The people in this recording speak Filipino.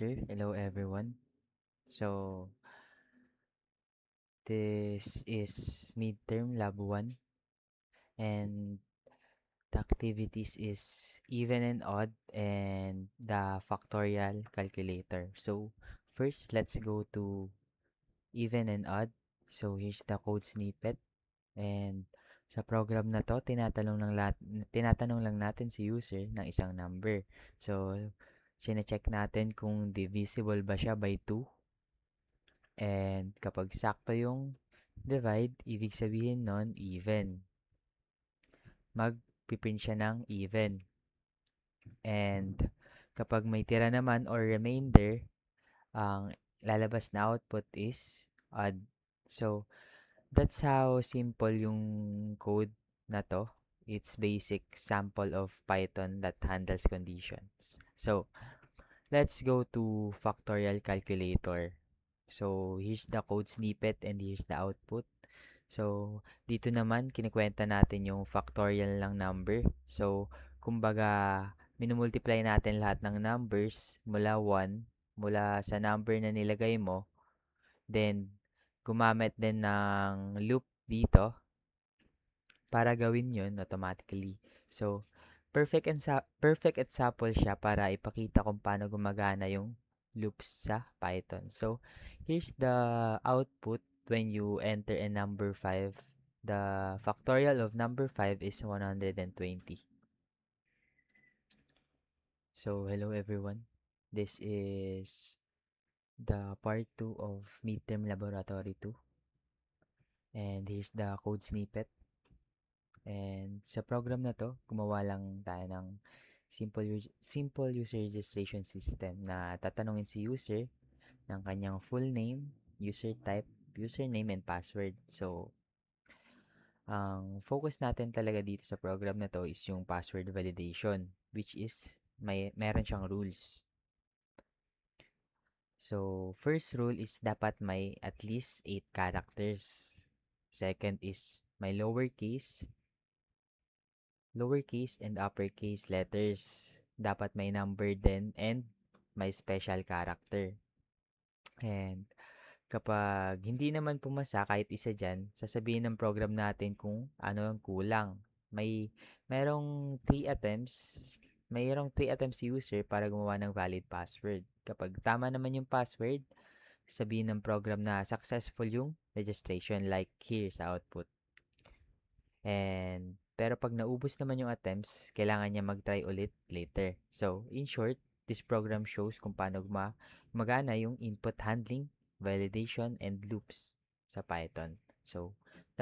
user. Hello everyone. So this is midterm lab 1 and the activities is even and odd and the factorial calculator. So first let's go to even and odd. So here's the code snippet and sa program na to tinatanong lang natin si user ng isang number. So sine-check natin kung divisible ba siya by 2. And kapag sakto yung divide, ibig sabihin nun, even. Magpiprint siya ng even. And kapag may tira naman or remainder, ang lalabas na output is odd. So, that's how simple yung code na to. It's basic sample of Python that handles conditions. So, let's go to factorial calculator. So, here's the code snippet and here's the output. So, dito naman, kinikwenta natin yung factorial ng number. So, kumbaga, minumultiply natin lahat ng numbers mula 1, mula sa number na nilagay mo. Then, gumamit din ng loop dito para gawin yun automatically. So, perfect example siya para ipakita kung paano gumagana yung loops sa Python. So, here's the output when you enter a number 5. The factorial of number 5 is 120. So, hello everyone. This is the part 2 of midterm laboratory 2. And here's the code snippet. And sa program na to, gumawa lang tayo ng simple user registration system na tatanungin si user ng kanyang full name, user type, username, and password. So, ang focus natin talaga dito sa program na to is yung password validation, which is meron siyang rules. So, first rule is dapat may at least 8 characters. Second is may lowercase and uppercase letters. Dapat may number din and may special character. And kapag hindi naman pumasa kahit isa dyan, sasabihin ng program natin kung ano ang kulang. Merong 3 attempts, mayroong 3 attempts si user para gumawa ng valid password. Kapag tama naman yung password, sabihin ng program na successful yung registration like here sa output. Pero pag naubos naman yung attempts, kailangan niya mag-try ulit later. So, in short, this program shows kung paano gumagana yung input handling, validation, and loops sa Python. So,